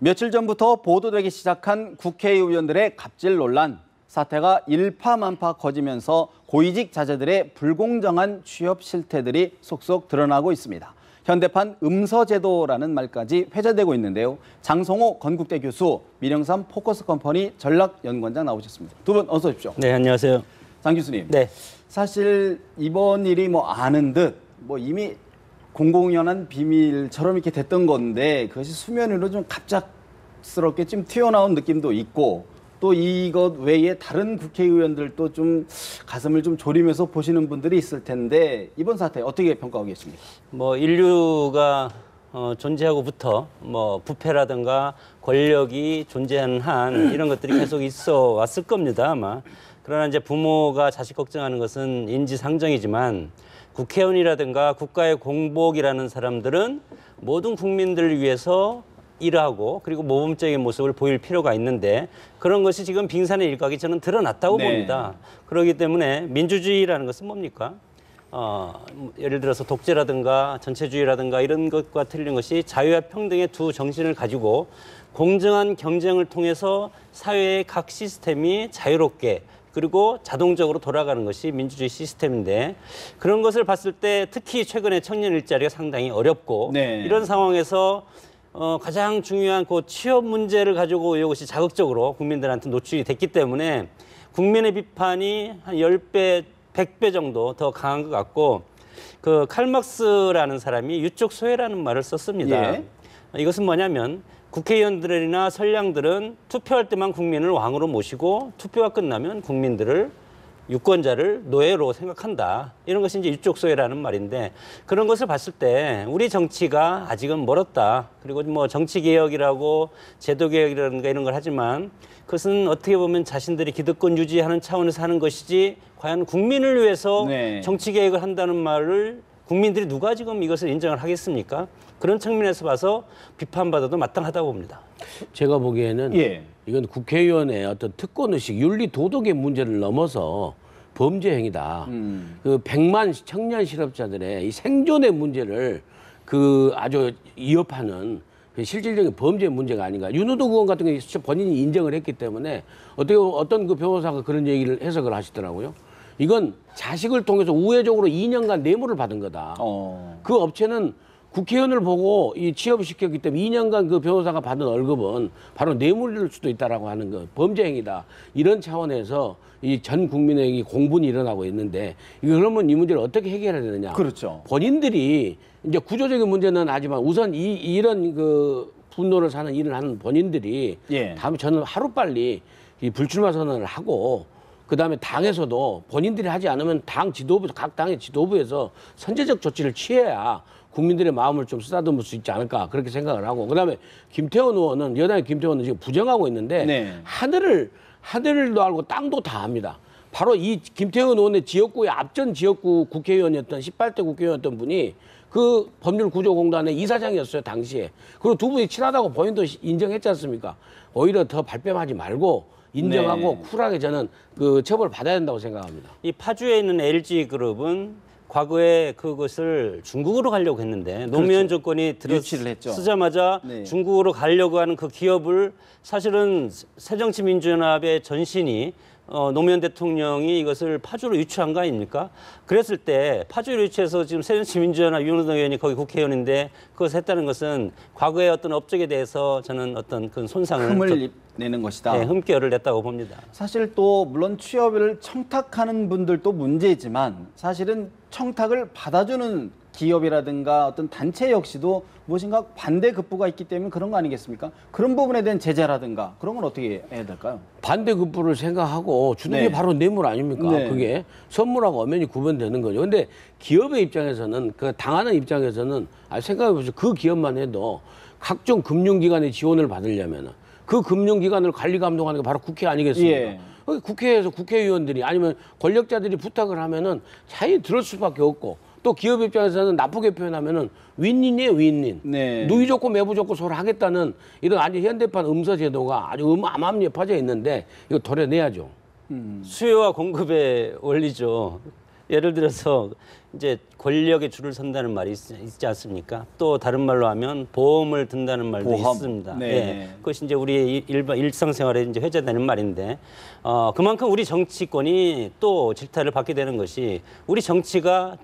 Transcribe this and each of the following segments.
며칠 전부터 보도되기 시작한 국회의원들의 갑질 논란. 사태가 일파만파 커지면서 고위직 자제들의 불공정한 취업 실태들이 속속 드러나고 있습니다. 현대판 음서제도라는 말까지 회자되고 있는데요. 장성호 건국대 교수, 민영삼 포커스 컴퍼니 전략연구원장 나오셨습니다. 두 분 어서 오십시오. 네, 안녕하세요. 장 교수님. 네. 사실 이번 일이 아는 듯 이미 공공연한 비밀처럼 이렇게 됐던 건데 그것이 수면 위로 좀 갑작스럽게 좀 튀어나온 느낌도 있고 또 이것 외에 다른 국회의원들도 좀 가슴을 좀 졸이면서 보시는 분들이 있을 텐데 이번 사태 어떻게 평가하고 계십니까? 인류가 존재하고부터 부패라든가 권력이 존재하는 한 이런 것들이 계속 있어 왔을 겁니다, 아마. 그러나 이제 부모가 자식 걱정하는 것은 인지상정이지만 국회의원이라든가 국가의 공복이라는 사람들은 모든 국민들을 위해서 일하고 그리고 모범적인 모습을 보일 필요가 있는데 그런 것이 지금 빙산의 일각이 저는 드러났다고 봅니다. 그렇기 때문에 민주주의라는 것은 뭡니까? 예를 들어서 독재라든가 전체주의라든가 이런 것과 틀린 것이 자유와 평등의 두 정신을 가지고 공정한 경쟁을 통해서 사회의 각 시스템이 자유롭게 그리고 자동적으로 돌아가는 것이 민주주의 시스템인데 그런 것을 봤을 때 특히 최근에 청년 일자리가 상당히 어렵고 이런 상황에서 가장 중요한 그 취업 문제를 가지고 이것이 자극적으로 국민들한테 노출이 됐기 때문에 국민의 비판이 한 10배, 100배 정도 더 강한 것 같고 그 칼막스라는 사람이 유적 소외라는 말을 썼습니다. 이것은 뭐냐면 국회의원들이나 선량들은 투표할 때만 국민을 왕으로 모시고 투표가 끝나면 국민들을 유권자를 노예로 생각한다. 이런 것이 이제 유적 소외라는 말인데 그런 것을 봤을 때 우리 정치가 아직은 멀었다. 그리고 정치 개혁이라고 제도 개혁이라든가 이런 걸 하지만 그것은 어떻게 보면 자신들이 기득권 유지하는 차원에서 하는 것이지 과연 국민을 위해서 정치 개혁을 한다는 말을 국민들이 누가 지금 이것을 인정을 하겠습니까? 그런 측면에서 봐서 비판받아도 마땅하다고 봅니다. 제가 보기에는 이건 국회의원의 어떤 특권의식, 윤리 도덕의 문제를 넘어서 범죄 행위다. 그 100만 청년 실업자들의 이 생존의 문제를 아주 위협하는 실질적인 범죄 문제가 아닌가. 윤호도 의원 같은 경우에 본인이 인정을 했기 때문에 어떤 그 변호사가 그런 얘기를 해석을 하시더라고요. 이건 자식을 통해서 우회적으로 2년간 뇌물을 받은 거다. 그 업체는 국회의원을 보고 취업을 시켰기 때문에 2년간 그 변호사가 받은 월급은 바로 뇌물일 수도 있다라고 하는 거 범죄 행위다. 이런 차원에서 이 전 국민에게 공분이 일어나고 있는데 그러면 이 문제를 어떻게 해결해야 되느냐? 그렇죠. 본인들이 이제 구조적인 문제는 하지만 우선 이런 그 분노를 사는 일을 하는 본인들이 다음에 저는 하루빨리 이 불출마 선언을 하고 그다음에 당에서도 본인들이 하지 않으면 각 당의 지도부에서 선제적 조치를 취해야 국민들의 마음을 좀 쓰다듬을 수 있지 않을까 그렇게 생각을 하고 그다음에 김태원 의원은 여당의 김태원 의원은 지금 부정하고 있는데 하늘도 알고 땅도 다 압니다. 바로 이 김태원 의원의 지역구의 앞전 지역구 국회의원이었던 18대 국회의원이었던 분이 그 법률구조공단의 이사장이었어요 당시에. 그리고 두 분이 친하다고 본인도 인정했지 않습니까? 오히려 더 발뺌하지 말고 인정하고 쿨하게 저는 그 처벌을 받아야 된다고 생각합니다. 이 파주에 있는 LG그룹은 과거에 그것을 중국으로 가려고 했는데 노무현 정권이 쓰자마자 중국으로 가려고 하는 그 기업을 사실은 새정치민주연합의 전신이 노무현 대통령이 이것을 파주로 유치한 거 아닙니까? 그랬을 때 파주로 유치해서 지금 새정치민주연합 윤호동 의원이 거기 국회의원인데 그것을 했다는 것은 과거의 어떤 업적에 대해서 저는 어떤 그 손상을 흠을 내는 것이다. 흠결을 냈다고 봅니다. 사실 또 물론 취업을 청탁하는 분들도 문제지만 사실은 청탁을 받아주는 기업이라든가 어떤 단체 역시도 무엇인가 반대급부가 있기 때문에 그런 거 아니겠습니까? 그런 부분에 대한 제재라든가 그런 건 어떻게 해야 될까요? 반대급부를 생각하고 주는 게 바로 뇌물 아닙니까? 그게 선물하고 엄연히 구분되는 거죠. 근데 기업의 입장에서는 그 당하는 입장에서는 생각해 보세요. 그 기업만 해도 각종 금융기관의 지원을 받으려면은 그 금융기관을 관리 감독하는 게 바로 국회 아니겠습니까? 국회에서 국회의원들이 아니면 권력자들이 부탁을 하면은 자연히 들을 수밖에 없고 또 기업 입장에서는 나쁘게 표현하면은 윈윈이에요, 윈윈. 누이 좋고 매부 좋고 서로 하겠다는 이런 아주 현대판 음서 제도가 아주 암암리에 퍼져 있는데 이거 도려내야죠. 수요와 공급의 원리죠. 예를 들어서 이제 권력에 줄을 선다는 말이 있지 않습니까? 또 다른 말로 하면 보험을 든다는 말도 보험. 있습니다. 네. 예. 그것이 이제 우리의 일상생활에 이제 회자되는 말인데 그만큼 우리 정치권이 또 질타를 받게 되는 것이 우리 정치가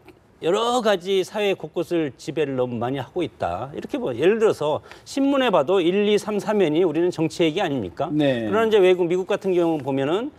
여러 가지 사회 곳곳을 지배를 너무 많이 하고 있다. 이렇게 예를 들어서 신문에 봐도 1, 2, 3, 4면이 우리는 정치 얘기 아닙니까? 네. 그러나 이제 미국 같은 경우 보면은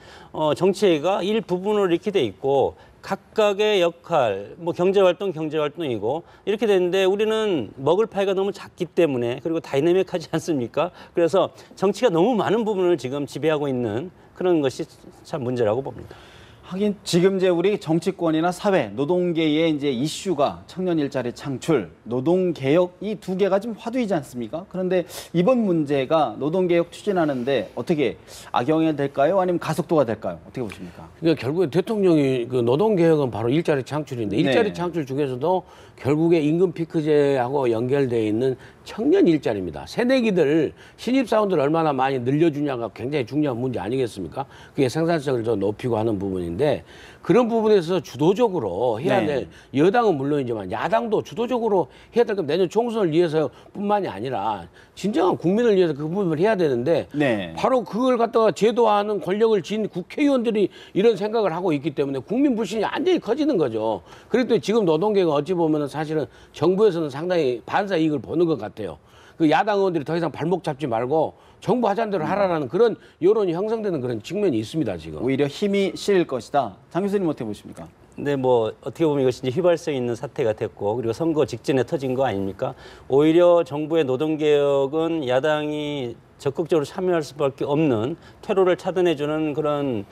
정치 얘기가 일부분으로 이렇게 돼 있고 각각의 역할, 뭐 경제활동이고 이렇게 되는데 우리는 먹을 파이가 너무 작기 때문에 그리고 다이내믹하지 않습니까? 그래서 정치가 너무 많은 부분을 지금 지배하고 있는 그런 것이 참 문제라고 봅니다. 하긴 지금 이제 우리 정치권이나 사회, 노동계의 이제 이슈가 청년 일자리 창출, 노동 개혁 이 두 개가 좀 화두이지 않습니까? 그런데 이번 문제가 노동 개혁 추진하는데 어떻게 악영향이 될까요? 아니면 가속도가 될까요? 어떻게 보십니까? 그러니까 결국에 대통령이 그 노동 개혁은 바로 일자리 창출인데 일자리 네. 창출 중에서도 결국에 임금 피크제하고 연결되어 있는 청년 일자리입니다. 새내기들 신입 사원들 얼마나 많이 늘려주냐가 굉장히 중요한 문제 아니겠습니까? 그게 생산성을 더 높이고 하는 부분인데 그런 부분에서 주도적으로 해야 네. 될 여당은 물론이지만 야당도 주도적으로 해야 될 건 내년 총선을 위해서뿐만이 아니라 진정한 국민을 위해서 그 부분을 해야 되는데 네. 바로 그걸 갖다가 제도화하는 권력을 쥔 국회의원들이 이런 생각을 하고 있기 때문에 국민 불신이 완전히 커지는 거죠. 그래도 지금 노동계가 어찌 보면은 사실은 정부에서는 상당히 반사 이익을 보는 것 같아요. 그 야당 의원들이 더 이상 발목 잡지 말고 정부 하자는 대로 하라라는 그런 여론이 형성되는 그런 측면이 있습니다, 지금. 오히려 힘이 실릴 것이다. 장 교수님 어떻게 보십니까? 근데 뭐 어떻게 보면 이것이 이제 휘발성 있는 사태가 됐고 그리고 선거 직전에 터진 거 아닙니까? 오히려 정부의 노동개혁은 야당이 적극적으로 참여할 수밖에 없는 퇴로를 차단해주는 그런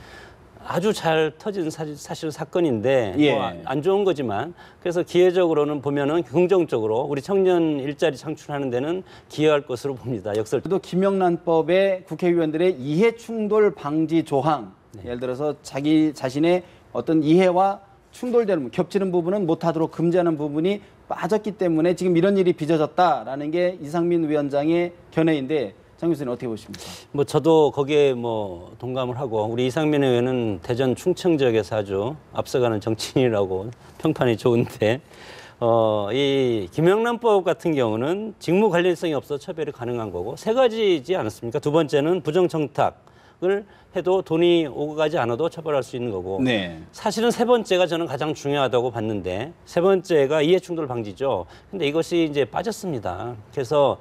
아주 잘 터진 사실 사건인데 예. 뭐 안 좋은 거지만 그래서 기회적으로는 보면은 긍정적으로 우리 청년 일자리 창출하는 데는 기여할 것으로 봅니다. 역설. 또 김영란법의 국회의원들의 이해 충돌 방지 조항, 예를 들어서 자기 자신의 어떤 이해와 충돌되는 겹치는 부분은 못하도록 금지하는 부분이 빠졌기 때문에 지금 이런 일이 빚어졌다라는 게 이상민 위원장의 견해인데 장 교수님 어떻게 보십니까? 뭐 저도 거기에 뭐 동감을 하고 우리 이상민 의원은 대전 충청 지역에서 아주 앞서가는 정치인이라고 평판이 좋은데 이 김영란법 같은 경우는 직무 관련성이 없어 처벌이 가능한 거고 세 가지지 않았습니까? 두 번째는 부정청탁을 해도 돈이 오고 가지 않아도 처벌할 수 있는 거고 네. 사실은 세 번째가 저는 가장 중요하다고 봤는데 세 번째가 이해충돌 방지죠. 근데 이것이 이제 빠졌습니다. 그래서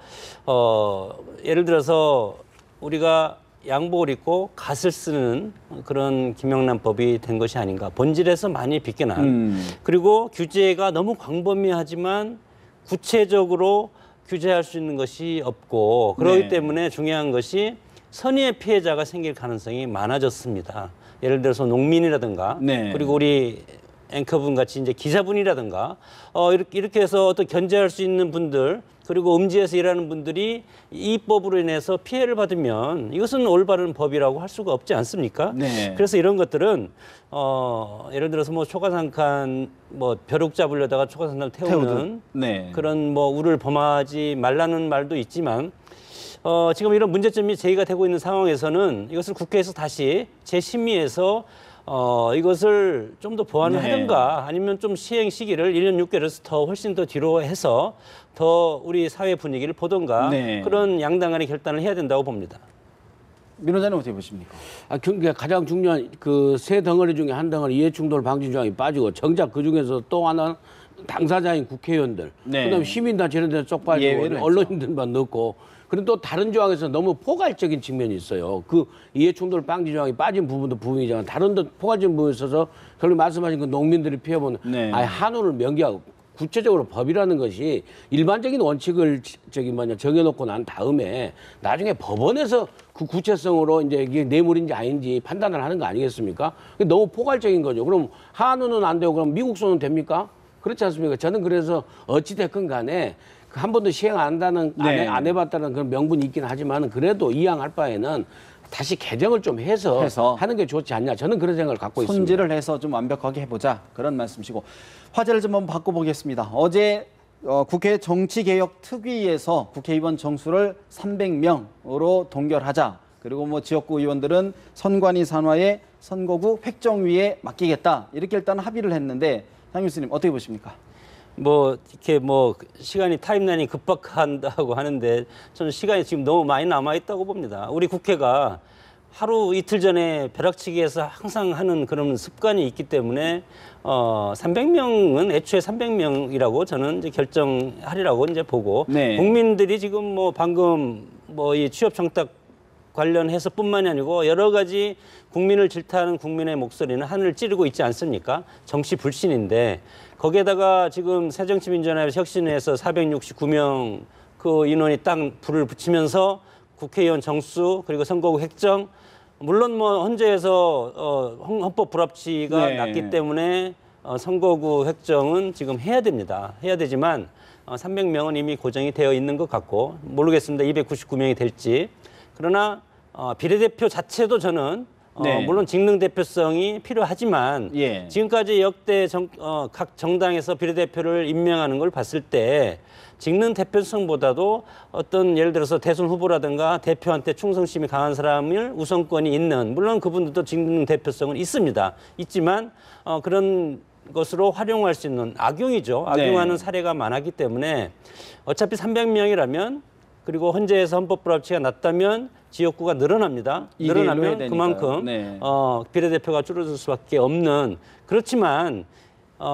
예를 들어서 우리가 양복을 입고 갓을 쓰는 그런 김영란법이 된 것이 아닌가. 본질에서 많이 빗겨난. 그리고 규제가 너무 광범위하지만 구체적으로 규제할 수 있는 것이 없고 그렇기 네. 때문에 중요한 것이 선의의 피해자가 생길 가능성이 많아졌습니다. 예를 들어서 농민이라든가 네. 그리고 우리 앵커분 같이 이제 기자분이라든가 이렇게 해서 어떤 견제할 수 있는 분들 그리고 음지에서 일하는 분들이 이 법으로 인해서 피해를 받으면 이것은 올바른 법이라고 할 수가 없지 않습니까? 네. 그래서 이런 것들은 예를 들어서 뭐 초과상칸 뭐 벼룩 잡으려다가 초과상칸을 태우는 네. 그런 뭐 우를 범하지 말라는 말도 있지만 지금 이런 문제점이 제기가 되고 있는 상황에서는 이것을 국회에서 다시 재심의해서 이것을 좀 더 보완을 네. 하든가 아니면 좀 시행 시기를 1년 6개월에서 더 훨씬 더 뒤로 해서 더 우리 사회 분위기를 보든가 네. 그런 양당 간의 결단을 해야 된다고 봅니다. 민 원장님 어떻게 보십니까? 그러니까 가장 중요한 그 세 덩어리 중에 한 덩어리 이해충돌 방지 조항이 빠지고 정작 그 중에서 또 하나 당사자인 국회의원들, 네. 그다음에 시민단체 이런 데는 쪽 예외를 빠지고 했죠. 언론인들만 넣고 그리고 또 다른 조항에서 너무 포괄적인 측면이 있어요. 그 이해충돌 방지 조항이 빠진 부분도 부분이지만 다른 데 포괄적인 부분이 있어서 결국 말씀하신 그 농민들이 피해보는 네. 아예 한우를 명기하고 구체적으로 법이라는 것이 일반적인 원칙을 정해놓고 난 다음에 나중에 법원에서 그 구체성으로 이제 이게 뇌물인지 아닌지 판단을 하는 거 아니겠습니까? 그게 너무 포괄적인 거죠. 그럼 한우는 안 되고 그럼 미국 소는 됩니까? 그렇지 않습니까? 저는 그래서 어찌됐건 간에 한 번도 시행 안 한다는, 네. 안 해봤다는 그런 명분이 있긴 하지만 그래도 이양할 바에는 다시 개정을 좀 해서 하는 게 좋지 않냐. 저는 그런 생각을 갖고 있습니다. 손질을 해서 좀 완벽하게 해보자 그런 말씀이시고 화제를 좀 한번 바꿔보겠습니다. 어제 국회 정치개혁특위에서 국회의원 정수를 300명으로 동결하자 그리고 뭐 지역구 의원들은 선관위 산하의 선거구 획정위에 맡기겠다. 이렇게 일단 합의를 했는데 장 교수님 어떻게 보십니까? 뭐 이렇게 뭐 시간이 타임라인이 급박한다고 하는데 저는 시간이 지금 너무 많이 남아 있다고 봅니다. 우리 국회가 하루 이틀 전에 벼락치기해서 항상 하는 그런 습관이 있기 때문에 300명은 애초에 300명이라고 저는 이제 결정하리라고 이제 보고 네. 국민들이 지금 뭐 방금 뭐 이 취업 청탁 관련해서뿐만이 아니고 여러 가지 국민을 질타하는 국민의 목소리는 하늘을 찌르고 있지 않습니까? 정치 불신인데 거기에다가 지금 새정치민주연합 혁신에서 469명 그 인원이 딱 불을 붙이면서 국회의원 정수 그리고 선거구 획정 물론 뭐 헌재에서 헌법 불합치가 네. 났기 때문에 선거구 획정은 지금 해야 됩니다. 해야 되지만 300명은 이미 고정이 되어 있는 것 같고 모르겠습니다. 299명이 될지. 그러나 비례대표 자체도 저는 네. 물론 직능 대표성이 필요하지만 예. 지금까지 역대 각 정당에서 비례대표를 임명하는 걸 봤을 때 직능 대표성보다도 어떤 예를 들어서 대선 후보라든가 대표한테 충성심이 강한 사람을 우선권이 있는 물론 그분들도 직능 대표성은 있습니다. 있지만 그런 것으로 활용할 수 있는 악용이죠. 악용하는 네. 사례가 많았기 때문에 어차피 300명이라면 그리고 헌재에서 헌법 불합치가 났다면 지역구가 늘어납니다. 이대 일로 해야 늘어나면 되니까요. 그만큼 네. 비례대표가 줄어들 수밖에 없는 그렇지만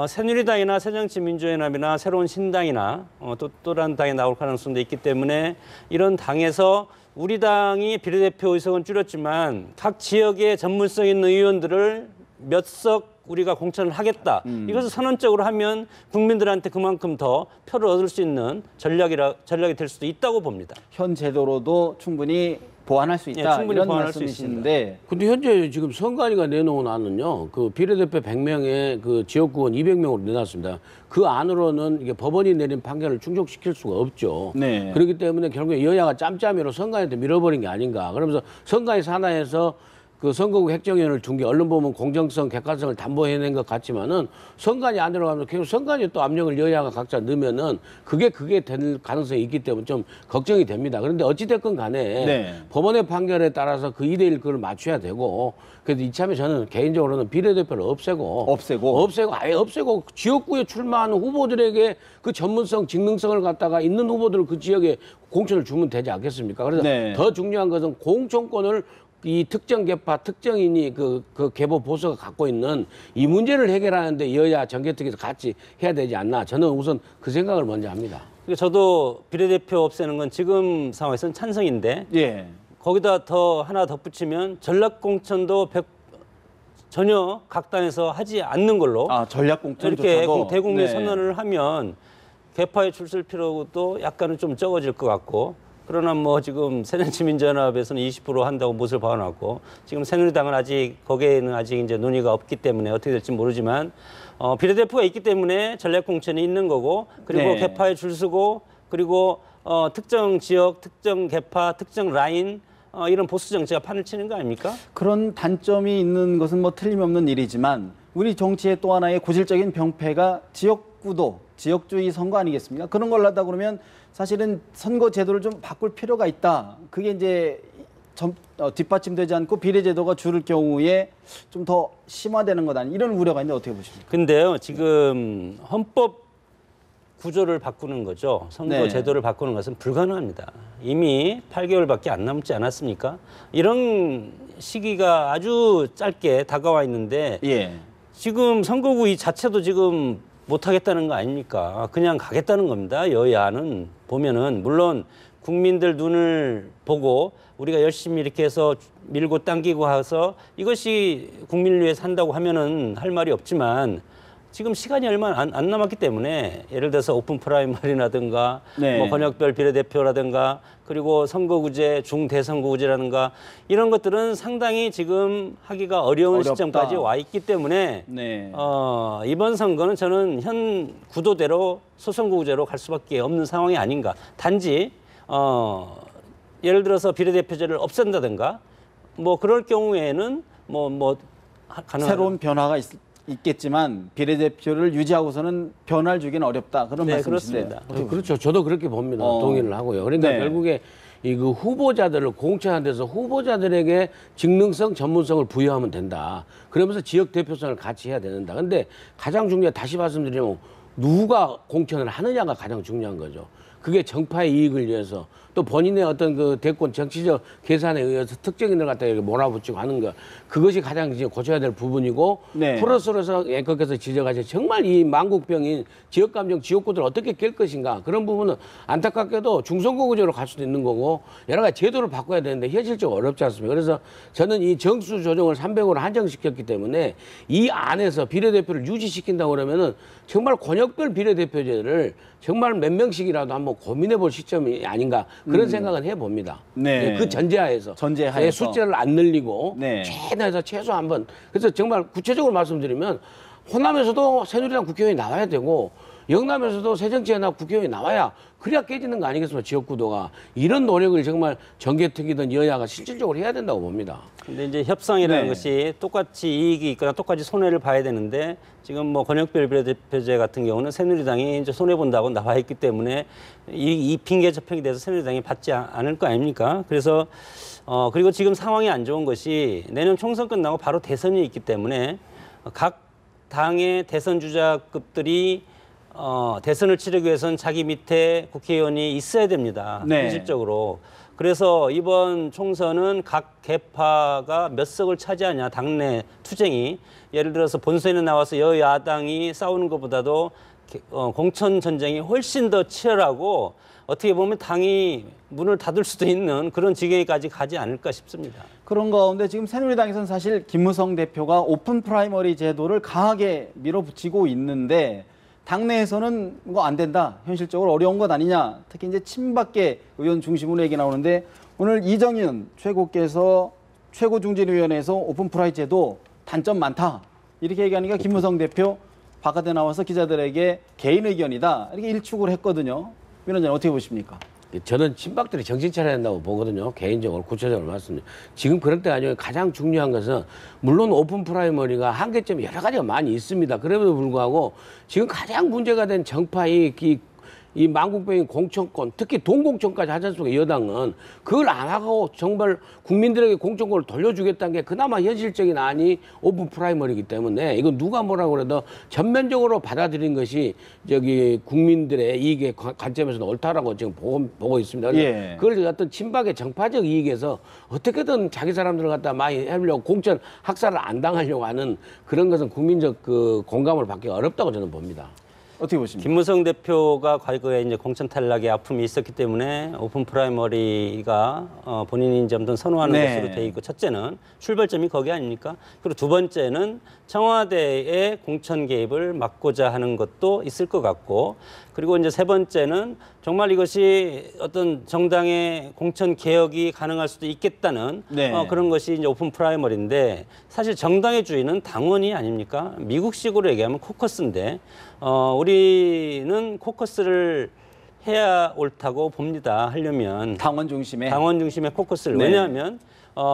새누리당이나 새정치민주연합이나 새로운 신당이나 또 다른 당에 나올 가능성도 있기 때문에 이런 당에서 우리 당이 비례대표 의석은 줄였지만 각 지역의 전문성 있는 의원들을 몇 석 우리가 공천을 하겠다. 이것을 선언적으로 하면 국민들한테 그만큼 더 표를 얻을 수 있는 전략이 될 수도 있다고 봅니다. 현 제도로도 충분히 보완할 수 있다. 예, 충분히 이런 보완할 수 말씀이신데 근데 현재 지금 선관위가 내놓은 안은요, 그 비례대표 100명에 그 지역구원 200명으로 내놨습니다. 그 안으로는 이게 법원이 내린 판결을 충족시킬 수가 없죠. 네. 그렇기 때문에 결국에 여야가 짬짬이로 선관위한테 밀어버린 게 아닌가. 그러면서 선관위 산하에서 그 선거구 획정위원을 둔 게 언론 보면 공정성, 객관성을 담보해낸 것 같지만은 선관위 안 들어가면 계속 선관위 또 압력을 여야가 각자 넣으면은 그게 될 가능성이 있기 때문에 좀 걱정이 됩니다. 그런데 어찌됐건 간에 네. 법원의 판결에 따라서 그 2대1 그걸 맞춰야 되고 그래서 이참에 저는 개인적으로는 비례대표를 없애고 아예 없애고 지역구에 출마하는 후보들에게 그 전문성, 직능성을 갖다가 있는 후보들을 그 지역에 공천을 주면 되지 않겠습니까? 그래서 네. 더 중요한 것은 공천권을 이 특정 계파, 특정인이 그 계보 보수가 갖고 있는 이 문제를 해결하는데 여야 정개특위에서 같이 해야 되지 않나. 저는 우선 그 생각을 먼저 합니다. 저도 비례대표 없애는 건 지금 상황에서는 찬성인데 예. 거기다 더 하나 덧붙이면 전략공천도 전혀 각 당에서 하지 않는 걸로 전략 공천조차도 이렇게 대국민 네. 선언을 하면 개파에 줄쓸 필요도 약간은 좀 적어질 것 같고 그러나 뭐 지금 새정치민주연합에서는 20% 한다고 못을 박아놨고 지금 새누리당은 아직 거기에는 아직 이제 논의가 없기 때문에 어떻게 될지 모르지만 비례대표가 있기 때문에 전략공천이 있는 거고 그리고 네. 개파에 줄 서고 그리고 특정 지역, 특정 개파, 특정 라인 이런 보수 정치가 판을 치는 거 아닙니까? 그런 단점이 있는 것은 뭐 틀림없는 일이지만 우리 정치의 또 하나의 고질적인 병폐가 지역구도, 지역주의 선거 아니겠습니까? 그런 걸 하다 그러면 사실은 선거 제도를 좀 바꿀 필요가 있다. 그게 이제 뒷받침되지 않고 비례제도가 줄을 경우에 좀 더 심화되는 것 아니 이런 우려가 있는데 어떻게 보십니까? 근데요, 지금 헌법 구조를 바꾸는 거죠. 선거 네. 제도를 바꾸는 것은 불가능합니다. 이미 8개월밖에 안 남지 않았습니까? 이런 시기가 아주 짧게 다가와 있는데 예. 지금 선거구 이 자체도 지금 못하겠다는 거 아닙니까? 그냥 가겠다는 겁니다. 여야는 보면은 물론 국민들 눈을 보고 우리가 열심히 이렇게 해서 밀고 당기고 해서 이것이 국민을 위해서 한다고 하면은 할 말이 없지만 지금 시간이 얼마 안 남았기 때문에 예를 들어서 오픈 프라이머리라든가 네. 뭐 권역별 비례대표라든가 그리고 선거구제, 중대선거구제라든가 이런 것들은 상당히 지금 하기가 어려운 어렵다. 시점까지 와 있기 때문에 네. 이번 선거는 저는 현 구도대로 소선거구제로 갈 수밖에 없는 상황이 아닌가. 단지 예를 들어서 비례대표제를 없앤다든가 뭐 그럴 경우에는 가능한 새로운 변화가 있겠지만 비례대표를 유지하고서는 변화를 주기는 어렵다. 그런 네, 말씀이신데요. 그렇습니다. 그렇죠. 저도 그렇게 봅니다. 동의를 하고요. 그러니까 네. 결국에 이 그 후보자들을 공천한 데서 후보자들에게 직능성, 전문성을 부여하면 된다. 그러면서 지역 대표성을 같이 해야 된다. 근데 가장 중요한 다시 말씀드리면 누가 공천을 하느냐가 가장 중요한 거죠. 그게 정파의 이익을 위해서 또 본인의 어떤 그 대권 정치적 계산에 의해서 특정인을 갖다 이렇게 몰아붙이고 하는 것, 그것이 가장 이제 고쳐야 될 부분이고, 네. 프로스로서 앵커께서 지적하신 정말 이 만국병인 지역감정 지역구들을 어떻게 깰 것인가, 그런 부분은 안타깝게도 중선거 구조로 갈 수도 있는 거고 여러 가지 제도를 바꿔야 되는데 현실적으로 어렵지 않습니까? 그래서 저는 이 정수 조정을 300으로 한정시켰기 때문에 이 안에서 비례대표를 유지시킨다고 그러면은 정말 권역별 비례대표제를 정말 몇 명씩이라도 한번 고민해 볼 시점이 아닌가, 그런 생각은 해봅니다. 네. 그 전제하에서 숫자를 안 늘리고 네. 최대한 최소 한번, 그래서 정말 구체적으로 말씀드리면 호남에서도 새누리당 국회의원이 나와야 되고 영남에서도 새정치연합 국회의원이 나와야 그래야 깨지는 거 아니겠습니까? 지역구도가. 이런 노력을 정말 정계특위든 여야가 실질적으로 해야 된다고 봅니다. 근데 이제 협상이라는 네. 것이 똑같이 이익이 있거나 똑같이 손해를 봐야 되는데, 지금 뭐 권역별 비례대표제 같은 경우는 새누리당이 이제 손해 본다고 나와 있기 때문에 이 핑계 접행이 돼서 새누리당이 받지 않을 거 아닙니까? 그래서 그리고 지금 상황이 안 좋은 것이 내년 총선 끝나고 바로 대선이 있기 때문에 각 당의 대선 주자급들이 대선을 치르기 위해서는 자기 밑에 국회의원이 있어야 됩니다. 네. 현실적으로. 그래서 이번 총선은 각 계파가 몇 석을 차지하냐, 당내 투쟁이. 예를 들어서 본선에 나와서 여야당이 싸우는 것보다도 공천 전쟁이 훨씬 더 치열하고 어떻게 보면 당이 문을 닫을 수도 있는 그런 지경까지 가지 않을까 싶습니다. 그런 가운데 지금 새누리당에서는 사실 김무성 대표가 오픈 프라이머리 제도를 강하게 밀어붙이고 있는데 당내에서는 이거 안 된다, 현실적으로 어려운 것 아니냐, 특히 이제 친박계 의원 중심으로 얘기 나오는데 오늘 이정현 최고께서 최고중진위원회에서 오픈 프라이 제도 단점 많다 이렇게 얘기하니까 김무성 대표 바깥에 나와서 기자들에게 개인 의견이다 이렇게 일축을 했거든요. 위원장님 어떻게 보십니까? 저는 친박들이 정신 차려야 된다고 보거든요. 개인적으로 구체적으로 말씀드려요. 지금 그럴 때 아니고 가장 중요한 것은 물론 오픈 프라이머리가 한계점이 여러 가지가 많이 있습니다. 그럼에도 불구하고 지금 가장 문제가 된 정파의 이 만국병인 공천권, 특히 동공천까지 하지 않습니까? 여당은 그걸 안 하고 정말 국민들에게 공천권을 돌려주겠다는 게 그나마 현실적인 안이 오픈 프라이머리이기 때문에 이건 누가 뭐라고 그래도 전면적으로 받아들인 것이 저기 국민들의 이익의 관점에서는 옳다라고 지금 보고 있습니다. 예. 그걸 어떤 친박의 정파적 이익에서 어떻게든 자기 사람들을 갖다 많이 하려고 공천 학살을 안 당하려고 하는 그런 것은 국민적 그 공감을 받기 어렵다고 저는 봅니다. 어떻게 보십니까? 김무성 대표가 과거에 이제 공천 탈락의 아픔이 있었기 때문에 오픈 프라이머리가 본인이 이제 아무튼 선호하는 네. 것으로 돼 있고, 첫째는 출발점이 거기 아닙니까? 그리고 두 번째는 청와대의 공천 개입을 막고자 하는 것도 있을 것 같고, 그리고 이제 세 번째는 정말 이것이 어떤 정당의 공천 개혁이 가능할 수도 있겠다는 네. 그런 것이 이제 오픈 프라이머리인데, 사실 정당의 주인은 당원이 아닙니까? 미국식으로 얘기하면 코커스인데 우리는 코커스를 해야 옳다고 봅니다. 하려면 당원 중심의 코커스를. 네. 왜냐하면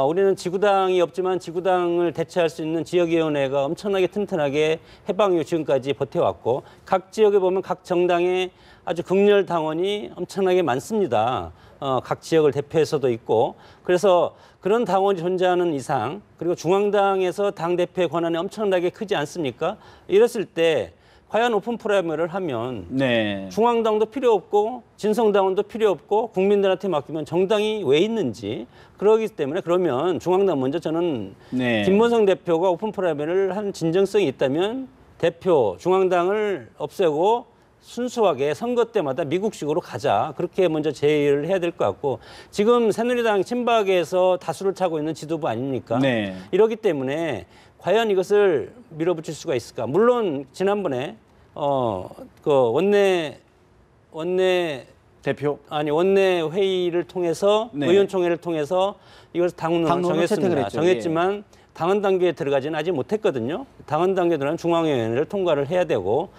우리는 지구당이 없지만 지구당을 대체할 수 있는 지역위원회가 엄청나게 튼튼하게 해방 이후 지금까지 버텨왔고, 각 지역에 보면 각 정당의 아주 극렬 당원이 엄청나게 많습니다. 각 지역을 대표해서도 있고, 그래서 그런 당원이 존재하는 이상, 그리고 중앙당에서 당대표의 권한이 엄청나게 크지 않습니까? 이랬을 때 과연 오픈 프라이머리를 하면 네. 중앙당도 필요 없고 진성당원도 필요 없고 국민들한테 맡기면 정당이 왜 있는지, 그러기 때문에 그러면 중앙당 먼저 저는 네. 김무성 대표가 오픈 프라이머리를 한 진정성이 있다면 대표 중앙당을 없애고 순수하게 선거 때마다 미국식으로 가자, 그렇게 먼저 제의를 해야 될 것 같고, 지금 새누리당 친박에서 다수를 차고 있는 지도부 아닙니까? 네. 이러기 때문에 과연 이것을 밀어붙일 수가 있을까? 물론 지난번에 그 원내 대표 원내 회의를 통해서 네. 의원총회를 통해서 이걸 당론을 채택을 정했습니다. 했죠. 정했지만 당헌 단계에 들어가지는 아직 못했거든요. 당헌 단계에 들어가면 중앙위원회를 통과를 해야 되고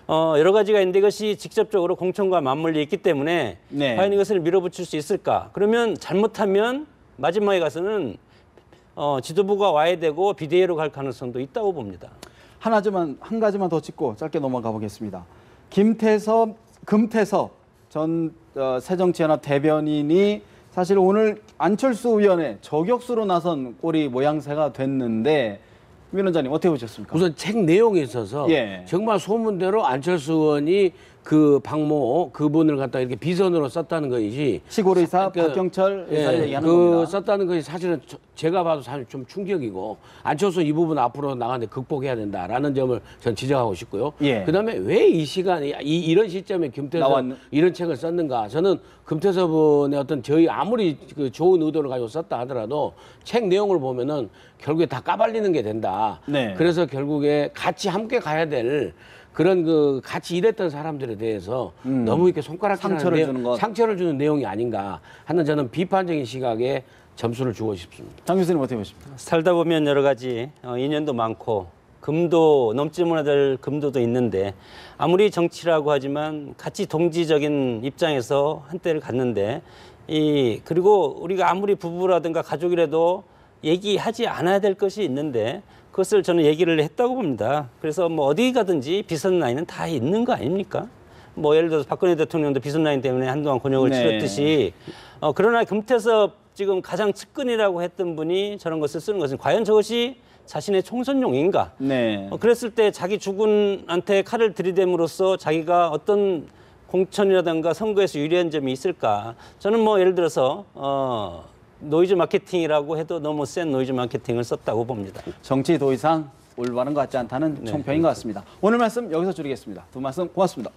여러 가지가 있는데 이것이 직접적으로 공천과 맞물려 있기 때문에 네. 과연 이것을 밀어붙일 수 있을까? 그러면 잘못하면 마지막에 가서는 지도부가 와야 되고 비대위로 갈 가능성도 있다고 봅니다. 한 가지만 더 짚고 짧게 넘어가 보겠습니다. 금태섭 전 새정치연합 대변인이 사실 오늘 안철수 의원의 저격수로 나선 꼴이 모양새가 됐는데 위원장님 어떻게 보셨습니까? 우선 책 내용에 있어서 예. 정말 소문대로 안철수 의원이 그 박모 그분을 갖다 이렇게 비선으로 썼다는 것이지 시골의사 그, 박경철 의사를 예, 얘기하는 그 겁니다. 썼다는 것이 사실은 제가 봐도 사실 좀 충격이고 안철수 이 부분 앞으로 나가는데 극복해야 된다라는 점을 전 지적하고 싶고요. 예. 그다음에 왜 이 시간에 이런 시점에 금태섭 이런 책을 썼는가? 저는 금태섭의 어떤 저희 아무리 그 좋은 의도를 가지고 썼다 하더라도 책 내용을 보면은 결국에 다 까발리는 게 된다. 네. 그래서 결국에 같이 함께 가야 될 그런 그 같이 일했던 사람들에 대해서 너무 이렇게 상처를 주는 내용이 아닌가 하는 저는 비판적인 시각에 점수를 주고 싶습니다. 장 교수님 어떻게 보십니까? 살다 보면 여러 가지 인연도 많고 금도 넘지 못할 금도도 있는데 아무리 정치라고 하지만 같이 동지적인 입장에서 한때를 갔는데 그리고 우리가 아무리 부부라든가 가족이라도 얘기하지 않아야 될 것이 있는데 그것을 저는 얘기를 했다고 봅니다. 그래서 뭐 어디 가든지 비선 라인은 다 있는 거 아닙니까? 뭐 예를 들어서 박근혜 대통령도 비선 라인 때문에 한동안 곤욕을 네. 치렀듯이 그러나 금태섭 지금 가장 측근이라고 했던 분이 저런 것을 쓰는 것은 과연 저것이 자신의 총선용인가? 네. 그랬을 때 자기 주군한테 칼을 들이댐으로써 자기가 어떤 공천이라든가 선거에서 유리한 점이 있을까? 저는 뭐 예를 들어서 노이즈 마케팅이라고 해도 너무 센 노이즈 마케팅을 썼다고 봅니다. 정치 더 이상 올바른 것 같지 않다는 총평인 것 같습니다. 오늘 말씀 여기서 줄이겠습니다. 두 말씀 고맙습니다.